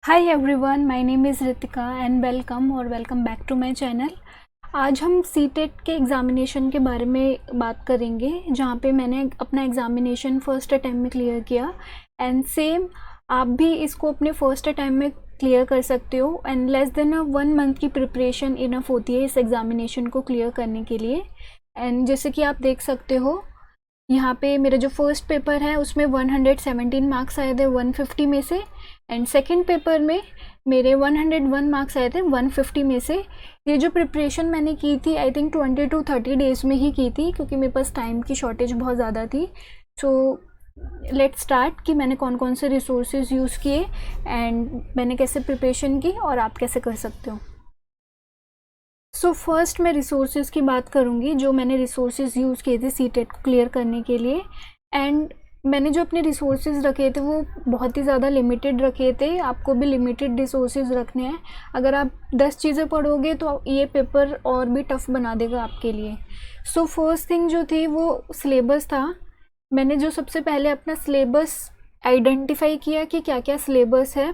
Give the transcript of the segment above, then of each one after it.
Hi everyone, my name is Ritika and welcome back to my channel. आज हम CTET के examination के बारे में बात करेंगे, जहाँ पे मैंने अपना एग्ज़ामिनेशन फर्स्ट अटैम्प्ट में क्लियर किया एंड सेम आप भी इसको अपने फर्स्ट अटैम्प्ट में क्लियर कर सकते हो। एंड लेस देन 1 मंथ की प्रिपरेशन इनफ होती है इस एग्ज़ामिनेशन को क्लियर करने के लिए। एंड जैसे कि आप देख सकते हो, यहाँ पे मेरा जो फर्स्ट पेपर है उसमें 117 मार्क्स आए थे 150 में से, एंड सेकंड पेपर में मेरे 101 मार्क्स आए थे 150 में से। ये जो प्रिपरेशन मैंने की थी आई थिंक 20 to 30 डेज़ में ही की थी, क्योंकि मेरे पास टाइम की शॉर्टेज बहुत ज़्यादा थी। सो लेट्स स्टार्ट कि मैंने कौन कौन से रिसोर्सेज यूज़ किए एंड मैंने कैसे प्रिपरेशन की और आप कैसे कर सकते हो। सो फर्स्ट मैं रिसोर्सेज की बात करूँगी, जो मैंने रिसोर्सेज यूज़ किए थे सीटेट को क्लियर करने के लिए। एंड मैंने जो अपने रिसोर्सेज रखे थे वो बहुत ही ज़्यादा लिमिटेड रखे थे। आपको भी लिमिटेड रिसोर्सेज रखने हैं। अगर आप 10 चीज़ें पढ़ोगे तो ये पेपर और भी टफ़ बना देगा आपके लिए। सो फर्स्ट थिंग जो थी वो सिलेबस था। मैंने जो सबसे पहले अपना सिलेबस आइडेंटिफाई किया कि क्या क्या सिलेबस है,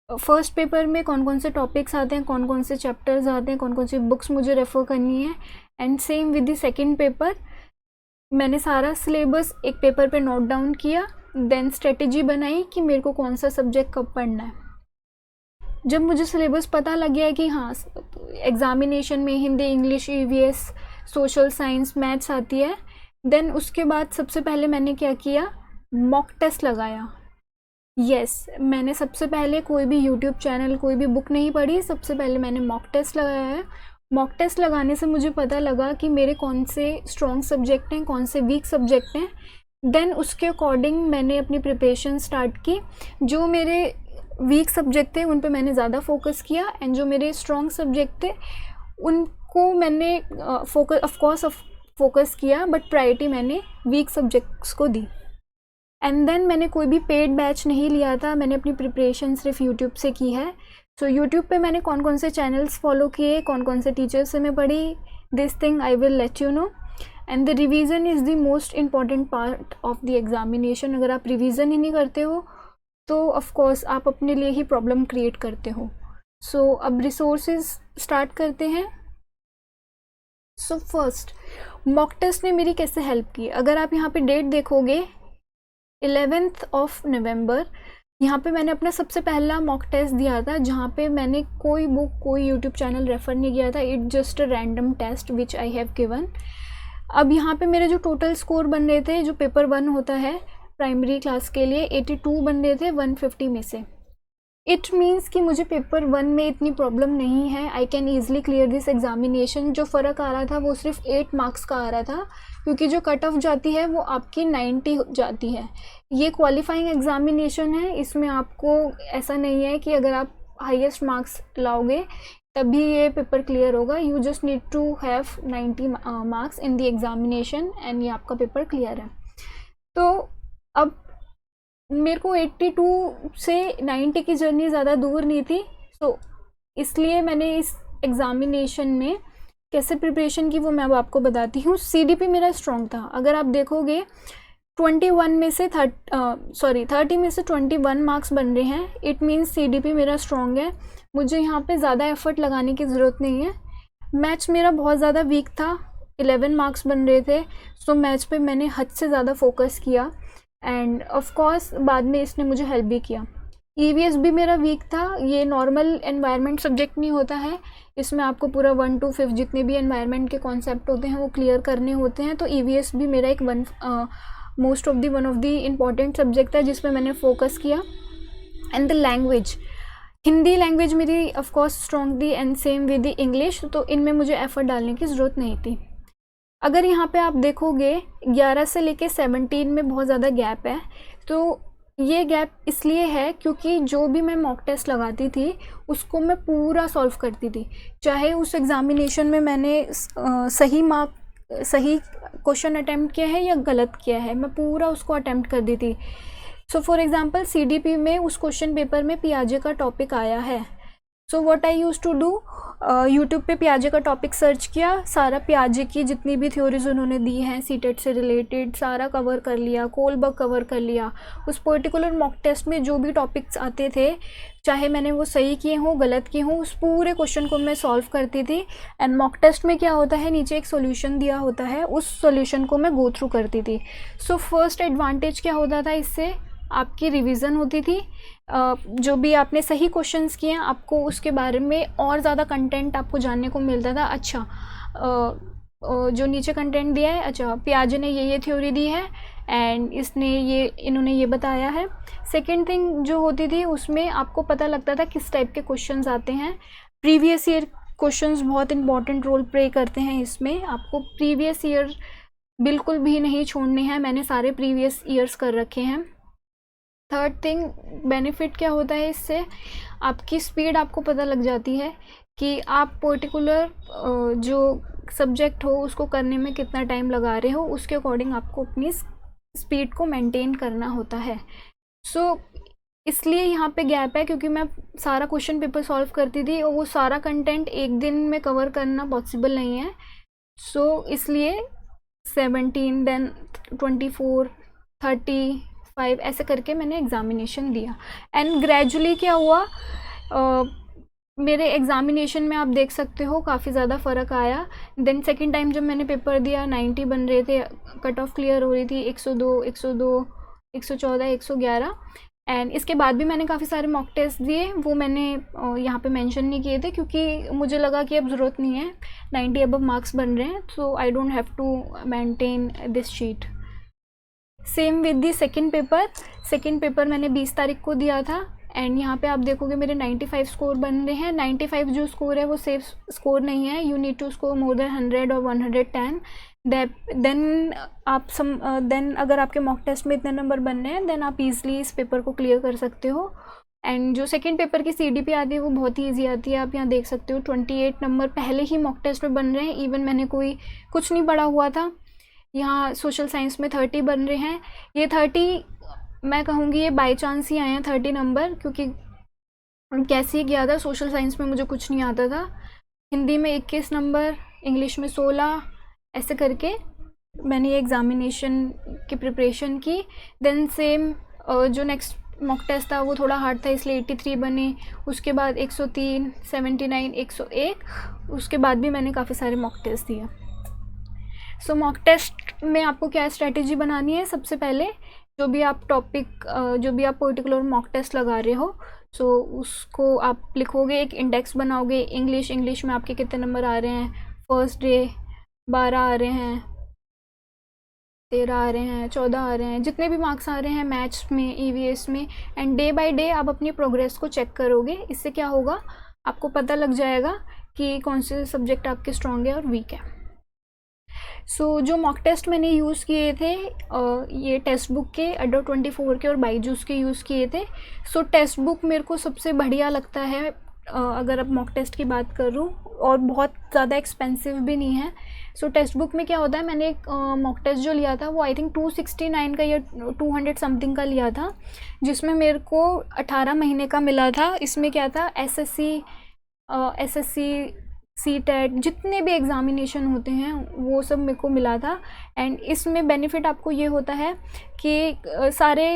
फर्स्ट पेपर में कौन कौन से टॉपिक्स आते हैं, कौन कौन से चैप्टर्स आते हैं, कौन कौन सी बुक्स मुझे रेफ़र करनी है। And same with the second paper, मैंने सारा सिलेबस एक पेपर पे नोट डाउन किया, देन स्ट्रेटेजी बनाई कि मेरे को कौन सा सब्जेक्ट कब पढ़ना है। जब मुझे सिलेबस पता लग गया कि हाँ एग्ज़ामिनेशन में Hindi, English, EVS, social science, maths आती है, देन उसके बाद सबसे पहले मैंने क्या किया, मॉक टेस्ट लगाया। यस, मैंने सबसे पहले कोई भी यूट्यूब चैनल, कोई भी बुक नहीं पढ़ी, सबसे पहले मैंने मॉक टेस्ट लगाया है। मॉक टेस्ट लगाने से मुझे पता लगा कि मेरे कौन से स्ट्रॉन्ग सब्जेक्ट हैं, कौन से वीक सब्जेक्ट हैं। देन उसके अकॉर्डिंग मैंने अपनी प्रिपरेशन स्टार्ट की। जो मेरे वीक सब्जेक्ट थे उन पे मैंने ज़्यादा फोकस किया, एंड जो मेरे स्ट्रॉन्ग सब्जेक्ट थे उनको मैंने फोकस किया, बट प्रायोरिटी मैंने वीक सब्जेक्ट्स को दी। एंड देन मैंने कोई भी पेड बैच नहीं लिया था, मैंने अपनी प्रिपरेशन सिर्फ यूट्यूब से की है। सो यूट्यूब पे मैंने कौन कौन से चैनल्स फॉलो किए, कौन कौन से टीचर्स से मैं पढ़ी, this thing I will let you know. And the revision is the most important part of the examination. अगर आप रिवीजन ही नहीं करते हो तो ऑफकोर्स आप अपने लिए ही प्रॉब्लम क्रिएट करते हो। सो अब रिसोर्सेज स्टार्ट करते हैं। सो फर्स्ट, मॉक टेस्ट ने मेरी कैसे हेल्प की। अगर आप यहाँ पे डेट देखोगे 11th of November, यहाँ पे मैंने अपना सबसे पहला मॉक टेस्ट दिया था, जहाँ पे मैंने कोई बुक, कोई यूट्यूब चैनल रेफ़र नहीं किया था। It just a random test which I have given. अब यहाँ पे मेरे जो टोटल स्कोर बन रहे थे, जो पेपर 1 होता है प्राइमरी क्लास के लिए, 82 बन रहे थे 150 में से। इट मीन्स कि मुझे पेपर 1 में इतनी प्रॉब्लम नहीं है, I can easily clear this examination. जो फ़र्क आ रहा था वो सिर्फ 8 मार्क्स का आ रहा था, क्योंकि जो कट ऑफ जाती है वो आपकी 90 जाती है। ये क्वालिफाइंग एग्ज़ामिनेशन है, इसमें आपको ऐसा नहीं है कि अगर आप हाईएस्ट मार्क्स लाओगे तभी ये पेपर क्लियर होगा। You just need to have 90 marks in the examination and ये आपका पेपर क्लियर है। तो अब मेरे को 82 से 90 की जर्नी ज़्यादा दूर नहीं थी। सो इसलिए मैंने इस एग्ज़ामिनेशन में कैसे प्रिपरेशन की वो मैं अब आपको बताती हूँ। सीडीपी मेरा स्ट्रॉन्ग था। अगर आप देखोगे 21 में से 30 में से 21 मार्क्स बन रहे हैं, इट मीन्स सीडीपी मेरा स्ट्रॉन्ग है। मुझे यहाँ पे ज़्यादा एफर्ट लगाने की ज़रूरत नहीं है। मैथ्स मेरा बहुत ज़्यादा वीक था, 11 मार्क्स बन रहे थे। सो मैथ्स पे मैंने हद से ज़्यादा फोकस किया, एंड ऑफ कोर्स बाद में इसने मुझे हेल्प भी किया। ईवीएस भी मेरा वीक था। ये नॉर्मल एनवायरनमेंट सब्जेक्ट नहीं होता है, इसमें आपको पूरा 1 to 5 जितने भी एनवायरनमेंट के कॉन्सेप्ट होते हैं वो क्लियर करने होते हैं। तो ईवीएस भी मेरा एक one of the important subject है जिसमें मैंने फोकस किया। And the language, Hindi language मेरी ऑफ कोर्स स्ट्रॉन्ग थी, and same with the English. तो इनमें मुझे एफर्ट डालने की ज़रूरत नहीं थी। अगर यहाँ पे आप देखोगे 11 से लेके 17 में बहुत ज़्यादा गैप है। तो ये गैप इसलिए है क्योंकि जो भी मैं मॉक टेस्ट लगाती थी उसको मैं पूरा सॉल्व करती थी, चाहे उस एग्ज़ामिनेशन में मैंने सही क्वेश्चन अटैम्प्ट किया है या गलत किया है, मैं पूरा उसको अटैम्प्ट कर दी थी। सो फॉर एग्ज़ाम्पल सीडीपी में उस क्वेश्चन पेपर में पियाजे का टॉपिक आया है, so what I use to do, YouTube पे पियाजे का टॉपिक सर्च किया, सारा पियाजे की जितनी भी थ्योरीज उन्होंने दी हैं सीटेट से रिलेटेड सारा कवर कर लिया, कोलबर्ग कवर कर लिया। उस पर्टिकुलर मॉक टेस्ट में जो भी टॉपिक्स आते थे, चाहे मैंने वो सही किए हों गलत किए हों, उस पूरे क्वेश्चन को मैं सॉल्व करती थी। एंड मॉक टेस्ट में क्या होता है, नीचे एक सॉल्यूशन दिया होता है, उस सॉल्यूशन को मैं गो थ्रू करती थी। सो फर्स्ट एडवांटेज क्या होता था, इससे आपकी रिवीजन होती थी। जो भी आपने सही क्वेश्चंस किए हैं आपको उसके बारे में और ज़्यादा कंटेंट आपको जानने को मिलता था। अच्छा जो नीचे कंटेंट दिया है, अच्छा पियाजे ने ये थ्योरी दी है एंड इन्होंने ये बताया है। सेकंड थिंग जो होती थी उसमें आपको पता लगता था किस टाइप के क्वेश्चंस आते हैं। प्रीवियस ईयर क्वेश्चंस बहुत इंपॉर्टेंट रोल प्ले करते हैं इसमें, आपको प्रीवियस ईयर बिल्कुल भी नहीं छोड़ने हैं, मैंने सारे प्रीवियस ईयर्स कर रखे हैं। थर्ड थिंग बेनिफिट क्या होता है, इससे आपकी स्पीड आपको पता लग जाती है कि आप पर्टिकुलर जो सब्जेक्ट हो उसको करने में कितना टाइम लगा रहे हो, उसके अकॉर्डिंग आपको अपनी स्पीड को मेंटेन करना होता है। सो इसलिए यहाँ पे गैप है क्योंकि मैं सारा क्वेश्चन पेपर सॉल्व करती थी और वो सारा कंटेंट एक दिन में कवर करना पॉसिबल नहीं है। सो इसलिए 17 देन 24 35 ऐसे करके मैंने एग्ज़ामिनेशन दिया। एंड ग्रेजुअली क्या हुआ, मेरे एग्ज़ामिनेशन में आप देख सकते हो काफ़ी ज़्यादा फ़र्क आया। देन सेकंड टाइम जब मैंने पेपर दिया 90 बन रहे थे, कट ऑफ क्लियर हो रही थी 102 114 111। एंड इसके बाद भी मैंने काफ़ी सारे मॉक टेस्ट दिए, वो मैंने यहाँ पे मेंशन नहीं किए थे क्योंकि मुझे लगा कि अब ज़रूरत नहीं है, 90 अबव मार्क्स बन रहे हैं, so I don't have to maintain this sheet. Same with the second paper मैंने 20 तारीख को दिया था एंड यहाँ पे आप देखोगे मेरे 95 स्कोर बन रहे हैं। 95 जो स्कोर है वो सेफ स्कोर नहीं है, you need to score more than 100 और 110। देन अगर आपके मॉक टेस्ट में इतने नंबर बन रहे हैं देन आप इजीली इस पेपर को क्लियर कर सकते हो। एंड जो सेकेंड पेपर की CDP आती है वो बहुत ही ईजी आती है, आप यहाँ देख सकते हो 28 नंबर पहले ही मॉक टेस्ट में बन रहे हैं। इवन मैंने कुछ नहीं पढ़ा हुआ था, यहाँ सोशल साइंस में 30 बन रहे हैं। ये 30 मैं कहूँगी ये बाय चांस ही आए हैं 30 नंबर, क्योंकि कैसे ही गया था, सोशल साइंस में मुझे कुछ नहीं आता था। हिंदी में 21 नंबर, इंग्लिश में 16, ऐसे करके मैंने ये एग्ज़ामिनेशन की प्रिपरेशन की। देन सेम जो नेक्स्ट मॉक टेस्ट था वो थोड़ा हार्ड था इसलिए 83 बने, उसके बाद 103, 79, 101, उसके बाद भी मैंने काफ़ी सारे मॉक टेस्ट दिए। सो मॉक टेस्ट में आपको क्या स्ट्रैटेजी बनानी है, सबसे पहले जो भी आप पर्टिकुलर मॉक टेस्ट लगा रहे हो सो उसको आप लिखोगे, एक इंडेक्स बनाओगे। इंग्लिश में आपके कितने नंबर आ रहे हैं, फर्स्ट डे 12 आ रहे हैं, 13 आ रहे हैं, 14 आ रहे हैं, जितने भी मार्क्स आ रहे हैं मैथ्स में, EVS में। एंड डे बाय डे आप अपनी प्रोग्रेस को चेक करोगे, इससे क्या होगा आपको पता लग जाएगा कि कौन से सब्जेक्ट आपके स्ट्रॉन्ग है और वीक है। सो जो मॉक टेस्ट मैंने यूज़ किए थे ये टेक्स्ट बुक के अडर 24 के और बाईजूस के यूज़ किए थे। सो टेक्स्ट बुक मेरे को सबसे बढ़िया लगता है अगर अब मॉक टेस्ट की बात करूँ, और बहुत ज़्यादा एक्सपेंसिव भी नहीं है। सो टेक्स्ट बुक में क्या होता है, मैंने एक मॉक टेस्ट जो लिया था वो आई थिंक 269 का या 200 समथिंग का लिया था, जिसमें मेरे को 18 महीने का मिला था। इसमें क्या था, SSC CTET जितने भी एग्ज़ामिनेशन होते हैं वो सब मेरे को मिला था। एंड इसमें बेनिफिट आपको ये होता है कि सारे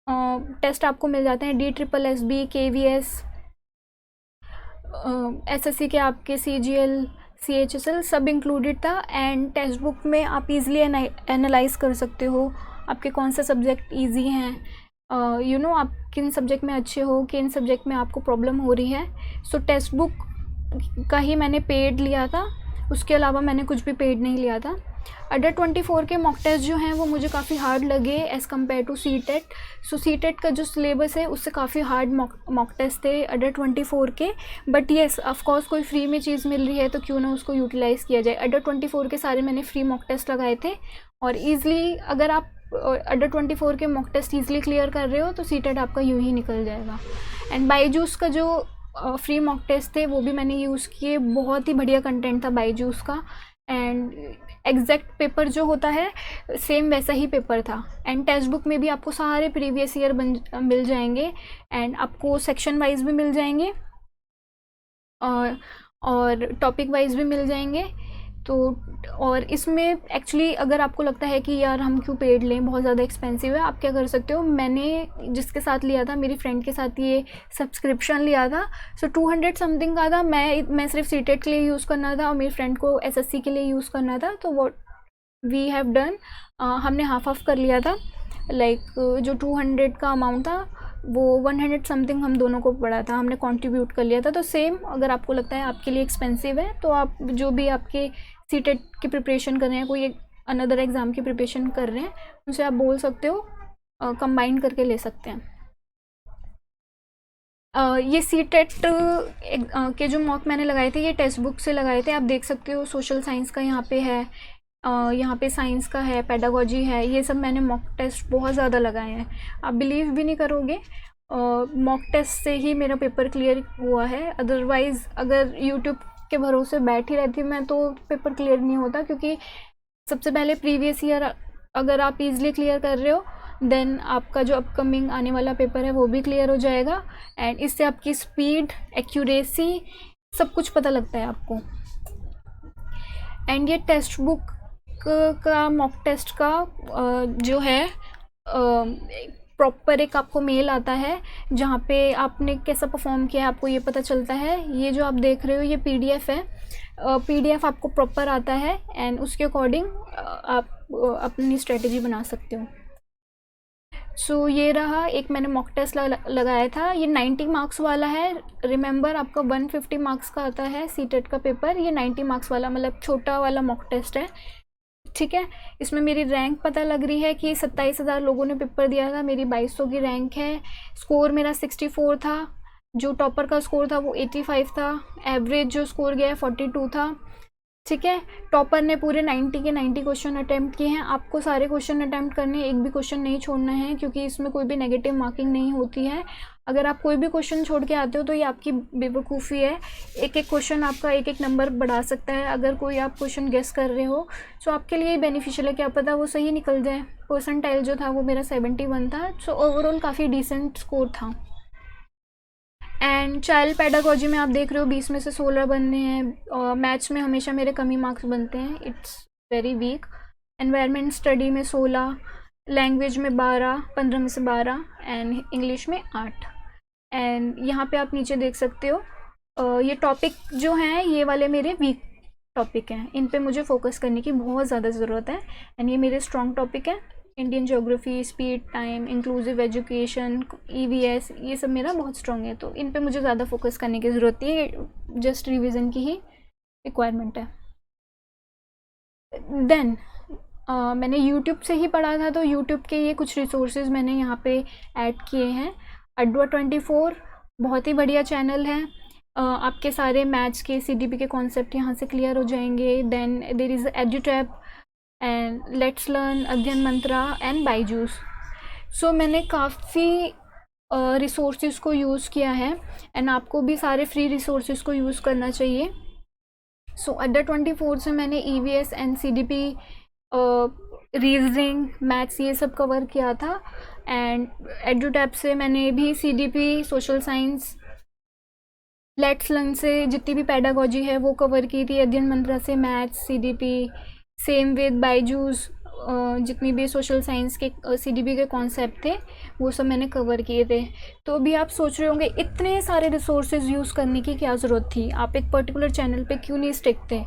टेस्ट आपको मिल जाते हैं, DSSB, KVS, SSC के आपके CGL, CHSL सब इंक्लूडेड था। एंड टेक्स्ट बुक में आप इजीली एनालाइज कर सकते हो आपके कौन से सब्जेक्ट इजी हैं, आप किन सब्जेक्ट में अच्छे हो, किन सब्जेक्ट में आपको प्रॉब्लम हो रही है। सो टेक्स्ट बुक का ही मैंने पेड लिया था, उसके अलावा मैंने कुछ भी पेड नहीं लिया था। अडर 24 के मॉक टेस्ट जो हैं वो मुझे काफ़ी हार्ड लगे as compare to CTET। So CTET का जो सिलेबस है उससे काफ़ी हार्ड मॉक टेस्ट थे अडर 24 के। बट येस ऑफकोर्स कोई फ्री में चीज़ मिल रही है तो क्यों ना उसको यूटिलाइज़ किया जाए। अडर 24 के सारे मैंने फ्री मॉक टेस्ट लगाए थे और ईज़िली अगर आप अडर 24 के मॉक टेस्ट ईज़िली क्लियर कर रहे हो तो CTET आपका यूँ ही निकल जाएगा। एंड बाईजूस का जो फ्री मॉक टेस्ट थे वो भी मैंने यूज़ किए, बहुत ही बढ़िया कंटेंट था बाईजूस का। एंड एग्जैक्ट पेपर जो होता है सेम वैसा ही पेपर था। एंड टेक्स्ट बुक में भी आपको सारे प्रीवियस ईयर मिल जाएंगे एंड आपको सेक्शन वाइज भी मिल जाएंगे। और टॉपिक वाइज भी मिल जाएंगे। तो और इसमें एक्चुअली अगर आपको लगता है कि यार हम क्यों पेड लें, बहुत ज़्यादा एक्सपेंसिव है, आप क्या कर सकते हो, मैंने जिसके साथ लिया था, मेरी फ्रेंड के साथ ये सब्सक्रिप्शन लिया था। सो 200 समथिंग का था। मैं सिर्फ सीटेट के लिए यूज़ करना था और मेरी फ्रेंड को एसएससी के लिए यूज़ करना था। तो व्हाट वी हैव डन, हमने हाफ ऑफ कर लिया था। जो 200 का अमाउंट था वो 100 समथिंग हम दोनों को पड़ा था, हमने कंट्रीब्यूट कर लिया था। तो सेम अगर आपको लगता है आपके लिए एक्सपेंसिव है, तो आप जो भी आपके सीटेट की प्रिपरेशन कर रहे हैं, कोई अनदर एग्ज़ाम की प्रिपरेशन कर रहे हैं, उनसे आप बोल सकते हो, कंबाइन करके ले सकते हैं। ये सीटेट के जो मॉक मैंने लगाए थे, ये टेक्स्ट बुक से लगाए थे। आप देख सकते हो सोशल साइंस का यहाँ पे है, यहाँ पे साइंस का है, पेडागोजी है, ये सब मैंने मॉक टेस्ट बहुत ज़्यादा लगाए हैं। आप बिलीव भी नहीं करोगे, मॉक टेस्ट से ही मेरा पेपर क्लियर हुआ है। अदरवाइज़ अगर यूट्यूब के भरोसे बैठी रहती मैं तो पेपर क्लियर नहीं होता, क्योंकि सबसे पहले प्रीवियस ईयर अगर आप इजीली क्लियर कर रहे हो, देन आपका जो अपकमिंग आने वाला पेपर है वो भी क्लियर हो जाएगा। एंड इससे आपकी स्पीड, एक्यूरेसी, सब कुछ पता लगता है आपको। एंड ये टेक्स्ट बुक का मॉक टेस्ट का जो है प्रॉपर एक आपको मेल आता है जहाँ पे आपने कैसा परफॉर्म किया है आपको ये पता चलता है। ये जो आप देख रहे हो ये पीडीएफ है, पीडीएफ आपको प्रॉपर आता है एंड उसके अकॉर्डिंग आप अपनी स्ट्रेटजी बना सकते हो। सो ये रहा एक मैंने मॉक टेस्ट लगाया था। ये 90 मार्क्स वाला है। रिमेंबर आपका 150 मार्क्स का आता है सीटेट का पेपर, ये 90 मार्क्स वाला मतलब छोटा वाला मॉक टेस्ट है, ठीक है। इसमें मेरी रैंक पता लग रही है कि 27,000 लोगों ने पेपर दिया था, मेरी 2200 की रैंक है। स्कोर मेरा 64 था, जो टॉपर का स्कोर था वो 85 था, एवरेज जो स्कोर गया 42 था, ठीक है। टॉपर ने पूरे 90 के 90 क्वेश्चन अटैम्प्ट किए हैं। आपको सारे क्वेश्चन अटैम्प्ट करने, एक भी क्वेश्चन नहीं छोड़ना है, क्योंकि इसमें कोई भी नेगेटिव मार्किंग नहीं होती है। अगर आप कोई भी क्वेश्चन छोड़ के आते हो तो ये आपकी बेवकूफ़ी है। एक एक क्वेश्चन आपका एक एक नंबर बढ़ा सकता है। अगर कोई आप क्वेश्चन गेस कर रहे हो तो आपके लिए बेनिफिशियल है, क्या पता वो सही निकल जाए। परसेंटाइल जो था वो मेरा 71 था, सो ओवरऑल काफ़ी डिसेंट स्कोर था। एंड चाइल्ड पेडागोजी में आप देख रहे हो 20 में से 16 बनने हैं। मैथ्स में हमेशा मेरे कम ही मार्क्स बनते हैं, it's very weak. Environment study में 16, लैंग्वेज में 12, 15 में से 12 एंड इंग्लिश में 8। एंड यहाँ पे आप नीचे देख सकते हो ये टॉपिक जो हैं ये वाले मेरे वीक टॉपिक हैं, इन पे मुझे फोकस करने की बहुत ज़्यादा ज़रूरत है। एंड ये मेरे स्ट्रॉन्ग टॉपिक हैं, Indian geography, speed, time, inclusive education, EVS, ये सब मेरा बहुत स्ट्रॉन्ग है। तो इन पे मुझे ज़्यादा फोकस करने की ज़रूरत है, जस्ट रिवीजन की ही रिक्वायरमेंट है। देन मैंने यूट्यूब से ही पढ़ा था, तो यूट्यूब के ये कुछ रिसोर्सेज मैंने यहाँ पे ऐड किए हैं। अड्वा 24 बहुत ही बढ़िया चैनल है, आपके सारे मैथ्स के सीडीपी के कॉन्सेप्ट यहाँ से क्लियर हो जाएंगे। Then there is Edutap and let's learn, Adhyayan Mantra and Byju's. सो मैंने काफ़ी रिसोर्सेज को यूज़ किया है एंड आपको भी सारे फ्री रिसोर्सेज को यूज़ करना चाहिए। सो अड्डा 24 से मैंने EVS and CDP, reasoning, maths ये सब कवर किया था। एंड एड्यूटैप से मैंने भी CDP, social science, let's learn से जितनी भी पेडागोजी है वो कवर की थी। अध्ययन मंत्रा से maths, CDP, same with Byju's, जितनी भी सोशल साइंस के सीडीपी के कॉन्सेप्ट थे वो सब मैंने कवर किए थे। तो अभी आप सोच रहे होंगे इतने सारे रिसोर्सेज यूज़ करने की क्या ज़रूरत थी, आप एक पर्टिकुलर चैनल पे क्यों नहीं स्टिक थे।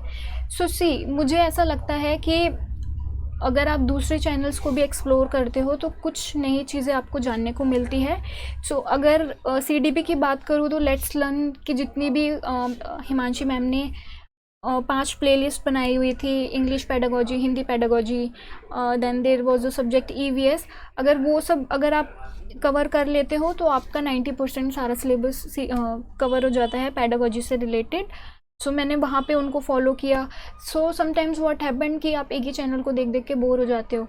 सो सी, मुझे ऐसा लगता है कि अगर आप दूसरे चैनल्स को भी एक्सप्लोर करते हो तो कुछ नई चीज़ें आपको जानने को मिलती है। सो अगर सीडीपी की बात करूँ तो लेट्स लर्न की जितनी भी हिमांशी मैम ने 5 प्लेलिस्ट बनाई हुई थी, English pedagogy, Hindi pedagogy, then there was a subject EVS, अगर वो सब अगर आप कवर कर लेते हो तो आपका 90% सारा सिलेबस कवर हो जाता है पेडागोजी से रिलेटेड। सो मैंने वहाँ पे उनको फॉलो किया। सो समटाइम्स व्हाट हैपेंड कि आप एक ही चैनल को देख देख के बोर हो जाते हो।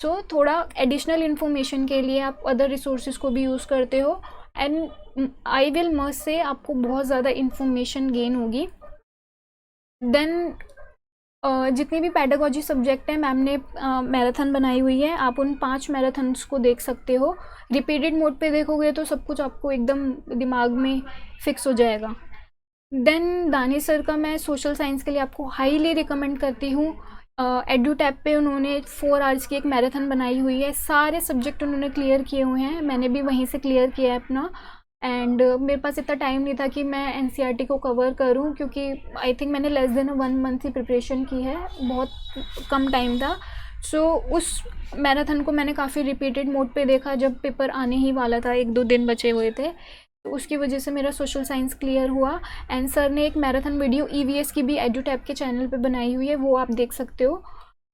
सो थोड़ा एडिशनल इन्फॉर्मेशन के लिए आप अदर रिसोर्सेज को भी यूज़ करते हो and I will must say आपको बहुत ज़्यादा इन्फॉर्मेशन गेन होगी। देन जितनी भी पेडागोजी सब्जेक्ट है मैम ने मैराथन बनाई हुई है, आप उन 5 मैराथन्स को देख सकते हो। रिपीटेड मोड पे देखोगे तो सब कुछ आपको एकदम दिमाग में फिक्स हो जाएगा। देन दानिश सर का मैं सोशल साइंस के लिए आपको हाईली रिकमेंड करती हूँ। एडू टैब पे उन्होंने 4 आवर्स की एक मैराथन बनाई हुई है, सारे सब्जेक्ट उन्होंने क्लियर किए हुए हैं, मैंने भी वहीं से क्लियर किया है अपना। एंड मेरे पास इतना टाइम नहीं था कि मैं एनसीईआरटी को कवर करूं, क्योंकि आई थिंक मैंने लेस देन 1 मंथ ही प्रिपरेशन की है, बहुत कम टाइम था। सो उस मैराथन को मैंने काफ़ी रिपीटेड मोड पे देखा जब पेपर आने ही वाला था, 1-2 दिन बचे हुए थे, तो उसकी वजह से मेरा सोशल साइंस क्लियर हुआ। एंड सर ने एक मैराथन वीडियो ईवीएस की भी एडू टैब के चैनल पे बनाई हुई है, वो आप देख सकते हो।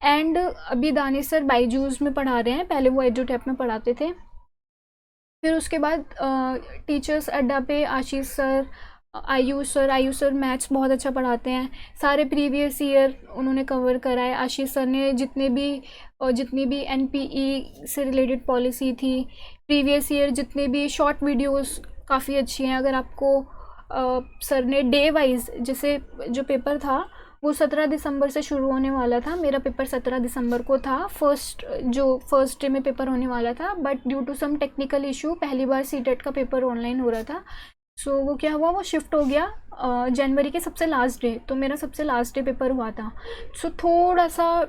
एंड अभी दानिश सर बाईजूस में पढ़ा रहे हैं, पहले वो एडू टैब में पढ़ाते थे। फिर उसके बाद टीचर्स अड्डा पे आशीष सर, आयुष सर मैथ्स बहुत अच्छा पढ़ाते हैं, सारे प्रीवियस ईयर उन्होंने कवर करा है। आशीष सर ने जितनी भी एनपीई से रिलेटेड पॉलिसी थी, प्रीवियस ईयर जितने भी शॉर्ट वीडियोस काफ़ी अच्छी हैं। अगर आपको सर ने डे वाइज, जैसे जो पेपर था वो 17 दिसंबर से शुरू होने वाला था, मेरा पेपर 17 दिसंबर को था, फर्स्ट डे में पेपर होने वाला था, but due to some technical issue पहली बार सीटेट का पेपर ऑनलाइन हो रहा था। सो वो क्या हुआ, वो शिफ्ट हो गया जनवरी के सबसे लास्ट डे, तो मेरा सबसे लास्ट डे पेपर हुआ था। सो थोड़ा सा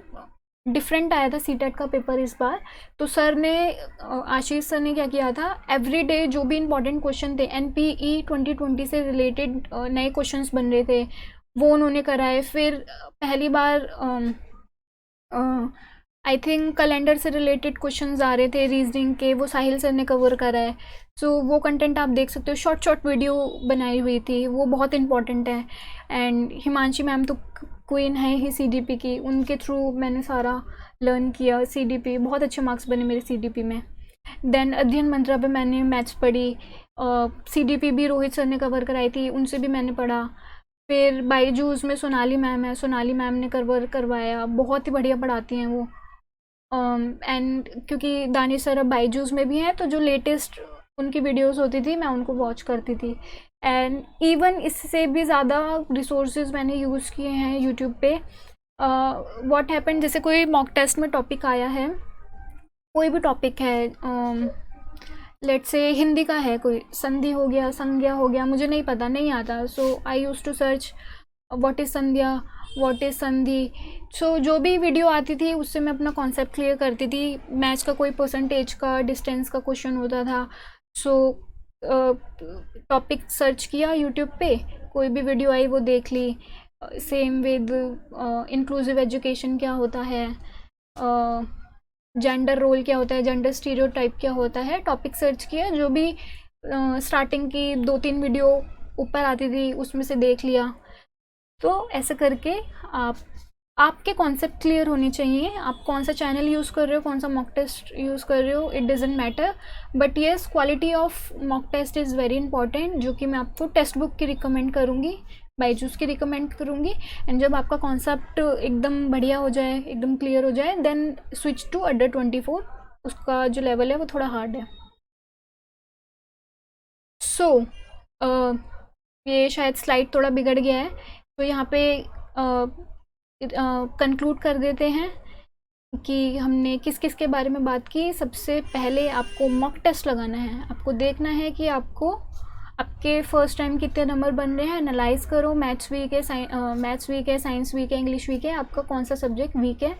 डिफरेंट आया था सीटेट का पेपर इस बार। तो सर ने आशीष सर ने क्या किया था, एवरी डे जो भी इंपॉर्टेंट क्वेश्चन थे एनपीई 2020 से रिलेटेड नए क्वेश्चंस बन रहे थे वो उन्होंने कराए। फिर पहली बार आई थिंक कैलेंडर से रिलेटेड क्वेश्चंस आ रहे थे रीजनिंग के, वो साहिल सर ने कवर करा है। सो वो कंटेंट आप देख सकते हो, शॉर्ट वीडियो बनाई हुई थी, वो बहुत इंपॉर्टेंट है। एंड हिमांशी मैम तो क्वीन है ही सीडीपी की, उनके थ्रू मैंने सारा लर्न किया। सीडीपी बहुत अच्छे मार्क्स बने मेरे सीडीपी में। देन अध्ययन मंत्रा पे मैंने मैथ्स पढ़ी, सीडीपी भी रोहित सर ने कवर कराई थी, उनसे भी मैंने पढ़ा। फिर बाईजूस में सोनाली मैम है, सोनाली मैम ने कवर करवाया, बहुत ही बढ़िया पढ़ाती हैं वो। एंड क्योंकि दानिश सर अब बाईजूस में भी हैं, तो जो लेटेस्ट उनकी वीडियोस होती थी मैं उनको वॉच करती थी। एंड इवन इससे भी ज़्यादा रिसोर्सेज मैंने यूज़ किए हैं यूट्यूब पे। व्हाट हैपेंड, जैसे कोई मॉक टेस्ट में टॉपिक आया है, कोई भी टॉपिक है, लेट्स से हिंदी का है, कोई संधि हो गया, संज्ञा हो गया, मुझे नहीं पता, नहीं आता, so I use to search what is sandhya, what is sandhi. So जो भी वीडियो आती थी उससे मैं अपना कॉन्सेप्ट क्लियर करती थी। मैथ्स का कोई परसेंटेज का, डिस्टेंस का क्वेश्चन होता था, सो टॉपिक सर्च किया यूट्यूब पे, कोई भी वीडियो आई वो देख ली। सेम विद इंक्लूसिव एजुकेशन क्या होता है, जेंडर रोल क्या होता है, जेंडर स्टीरियोटाइप क्या होता है, टॉपिक सर्च किया, जो भी स्टार्टिंग की 2-3 वीडियो ऊपर आती थी उसमें से देख लिया। तो ऐसे करके आपके कॉन्सेप्ट क्लियर होने चाहिए। आप कौन सा चैनल यूज़ कर रहे हो, कौन सा मॉक टेस्ट यूज़ कर रहे हो, it doesn't matter, but yes quality of mock test is very important, जो कि मैं आपको टेक्स्ट बुक की रिकमेंड करूँगी, बाईजूस की रिकमेंड करूँगी। एंड जब आपका कॉन्सेप्ट एकदम बढ़िया हो जाए, एकदम क्लियर हो जाए, देन स्विच टू अड्डा 24, उसका जो लेवल है वो थोड़ा हार्ड है। सो ये शायद स्लाइड थोड़ा बिगड़ गया है, तो यहाँ पे कंक्लूड कर देते हैं कि हमने किस किस के बारे में बात की। सबसे पहले आपको मॉक टेस्ट लगाना है, आपको देखना है कि आपको आपके फर्स्ट टाइम कितने नंबर बन रहे हैं, एनालाइज करो। मैथ्स वीक है, साइंस वीक है, इंग्लिश वीक है, आपका कौन सा सब्जेक्ट वीक है,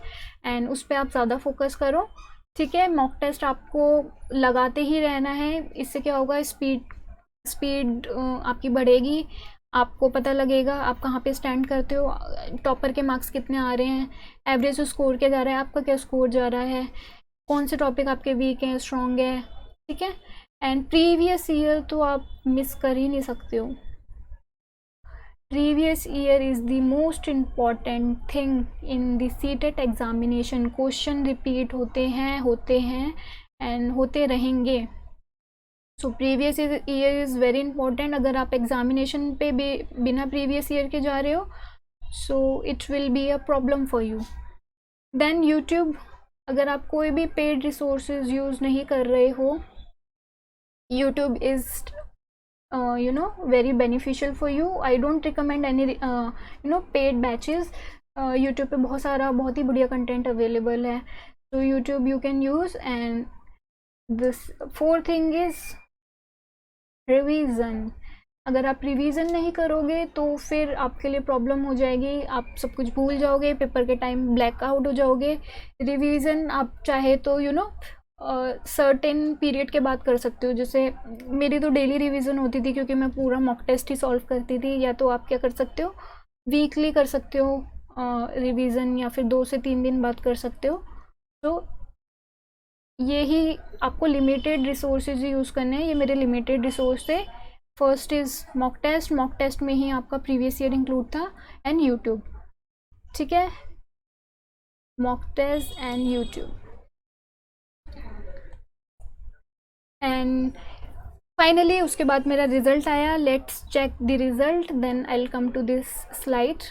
एंड उस पर आप ज़्यादा फोकस करो, ठीक है। मॉक टेस्ट आपको लगाते ही रहना है, इससे क्या होगा, स्पीड आपकी बढ़ेगी, आपको पता लगेगा आप कहाँ पे स्टैंड करते हो, टॉपर के मार्क्स कितने आ रहे हैं, एवरेज स्कोर क्या जा रहा है, आपका क्या स्कोर जा रहा है, कौन से टॉपिक आपके वीक हैं, स्ट्रॉन्ग है, ठीक है। एंड प्रीवियस ईयर तो आप मिस कर ही नहीं सकते हो। Previous year is the most important thing in the CTET examination. Question repeat होते हैं एंड होते रहेंगे। So previous year is very important. अगर आप एग्जामिनेशन पे बिना प्रीवियस ईयर के जा रहे हो, so it will be a problem for you. Then YouTube, अगर आप कोई भी पेड रिसोर्सेज यूज़ नहीं कर रहे हो, YouTube is very beneficial for you. I don't recommend any paid batches. YouTube पे बहुत ही बढ़िया कंटेंट अवेलेबल है, तो YouTube you can use. And this 4th thing is revision. अगर आप रिवीजन नहीं करोगे तो फिर आपके लिए प्रॉब्लम हो जाएगी, आप सब कुछ भूल जाओगे, पेपर के टाइम ब्लैक आउट हो जाओगे। रिवीजन आप चाहे तो सर्टेन पीरियड के बाद कर सकते हो, जैसे मेरी तो डेली रिवीजन होती थी क्योंकि मैं पूरा मॉक टेस्ट ही सॉल्व करती थी। या तो आप क्या कर सकते हो, वीकली कर सकते हो रिवीजन, या फिर 2 से 3 दिन बाद कर सकते हो। तो ये ही आपको लिमिटेड रिसोर्सेज यूज़ करने हैं, ये मेरे लिमिटेड रिसोर्स थे। फर्स्ट इज़ मॉक टेस्ट में ही आपका प्रीवियस ईयर इंक्लूड था, एंड यूट्यूब। ठीक है, mock test and YouTube. And finally उसके बाद मेरा रिजल्ट आया। Let's check the result, then I will come to this slide.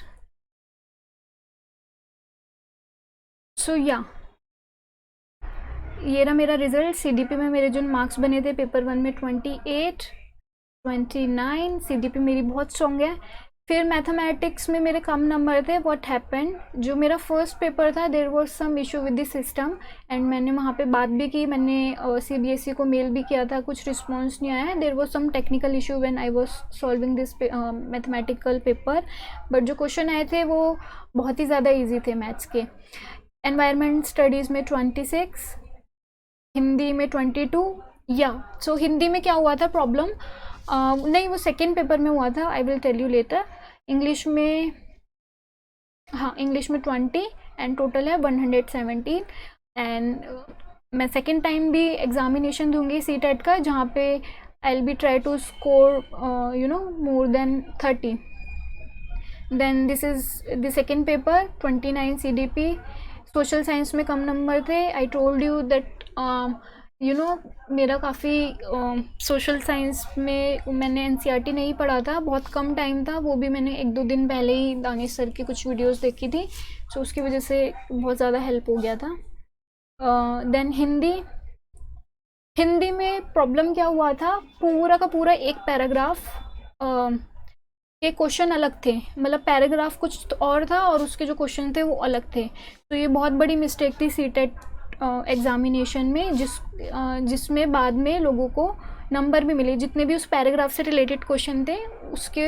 So या ये रहा मेरा रिजल्ट। सीडीपी में मेरे जो मार्क्स बने थे पेपर 1 में 28, 29, सीडीपी मेरी बहुत स्ट्रॉन्ग है। फिर मैथमेटिक्स में मेरे कम नंबर थे। व्हाट हैपेंड, जो मेरा फर्स्ट पेपर था there was some issue with the system, and मैंने वहाँ पे बात भी की, मैंने सीबीएसई को मेल भी किया था, कुछ रिस्पॉन्स नहीं आया। There was some technical issue when I was solving this mathematical paper, but जो क्वेश्चन आए थे वो बहुत ही ज़्यादा ईजी थे मैथ्स के। एनवायरमेंट स्टडीज़ में 26, हिंदी में 22। या सो हिंदी में क्या हुआ था प्रॉब्लम, नहीं वो सेकेंड पेपर में हुआ था, I will tell you later. English में, हाँ इंग्लिश में 20 एंड टोटल है 117। एंड मैं सेकेंड टाइम भी एग्जामिनेशन दूंगी सीटेट का, जहाँ पे I will be try to score more than 30। Then this is the second paper, 29 CDP. Social science में कम नंबर थे। आई टोल्ड यू दैट मेरा काफ़ी सोशल साइंस में मैंने एनसीईआरटी नहीं पढ़ा था, बहुत कम टाइम था, वो भी मैंने 1-2 दिन पहले ही दानिश सर की कुछ वीडियोस देखी थी, सो उसकी वजह से बहुत ज़्यादा हेल्प हो गया था। देन हिंदी में प्रॉब्लम क्या हुआ था, पूरा का पूरा एक पैराग्राफ के क्वेश्चन अलग थे, मतलब पैराग्राफ कुछ और था और उसके जो क्वेश्चन थे वो अलग थे। तो ये बहुत बड़ी मिस्टेक थी सीटेट एग्ज़ामिनेशन में, जिसमें बाद में लोगों को नंबर भी मिले। जितने भी उस पैराग्राफ से रिलेटेड क्वेश्चन थे उसके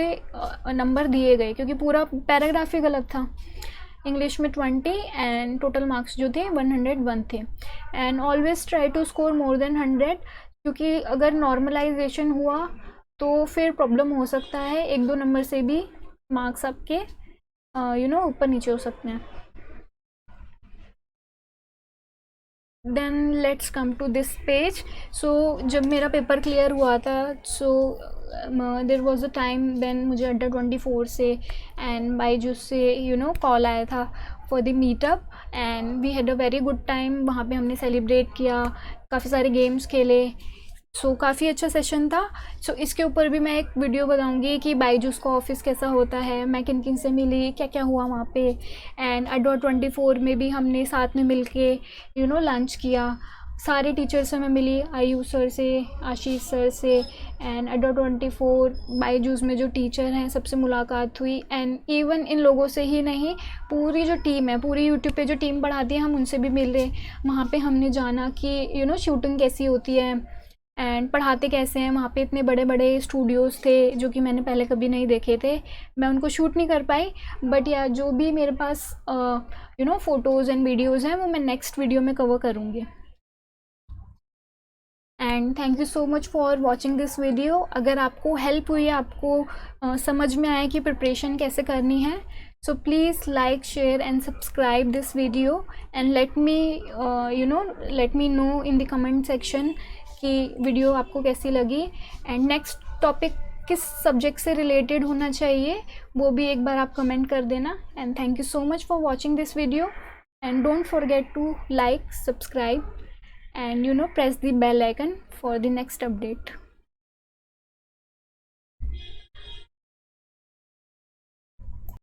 नंबर दिए गए, क्योंकि पूरा पैराग्राफ ही गलत था। इंग्लिश में 20 एंड टोटल मार्क्स जो थे 101 थे। And always try to score more than 100, क्योंकि अगर नॉर्मलाइजेशन हुआ तो फिर प्रॉब्लम हो सकता है, 1-2 नंबर से भी मार्क्स आपके ऊपर नीचे हो सकते हैं। Then let's come to this page. So जब मेरा पेपर क्लियर हुआ था, so there was a time then मुझे अड्डा 24 से एंड बाईजूस से कॉल आया था for the meetup, and we had a very good time. वहाँ पे हमने सेलिब्रेट किया, काफ़ी सारे गेम्स खेले, सो काफ़ी अच्छा सेशन था। सो इसके ऊपर भी मैं एक वीडियो बनाऊंगी कि बाईजूस का ऑफिस कैसा होता है, मैं किन किन से मिली, क्या क्या हुआ वहाँ पे। एंड अड्डा 24 में भी हमने साथ में मिल के लंच किया। सारे टीचर से मैं मिली, आयु सर से, आशीष सर से, एंड अड्डा 24 बाईजूस में जो टीचर हैं सबसे मुलाकात हुई। एंड इवन इन लोगों से ही नहीं, पूरी जो टीम है, पूरी यूट्यूब पे जो टीम पढ़ाती है, हम उनसे भी मिल रहे। वहाँ पे हमने जाना कि शूटिंग कैसी होती है एंड पढ़ाते कैसे हैं। वहाँ पे इतने बड़े बड़े स्टूडियोज़ थे जो कि मैंने पहले कभी नहीं देखे थे, मैं उनको शूट नहीं कर पाई, बट या जो भी मेरे पास फ़ोटोज़ एंड वीडियोज़ हैं वो मैं नेक्स्ट वीडियो में कवर करूँगी। And thank you so much for watching this video. अगर आपको हेल्प हुई है, आपको समझ में आया कि प्रिपरेशन कैसे करनी है, so please like, share and subscribe this video, and let me know in the comment section कि वीडियो आपको कैसी लगी, एंड नेक्स्ट टॉपिक किस सब्जेक्ट से रिलेटेड होना चाहिए वो भी एक बार आप कमेंट कर देना। And thank you so much for watching this video, and don't forget to like, subscribe, and press the bell icon for the next update.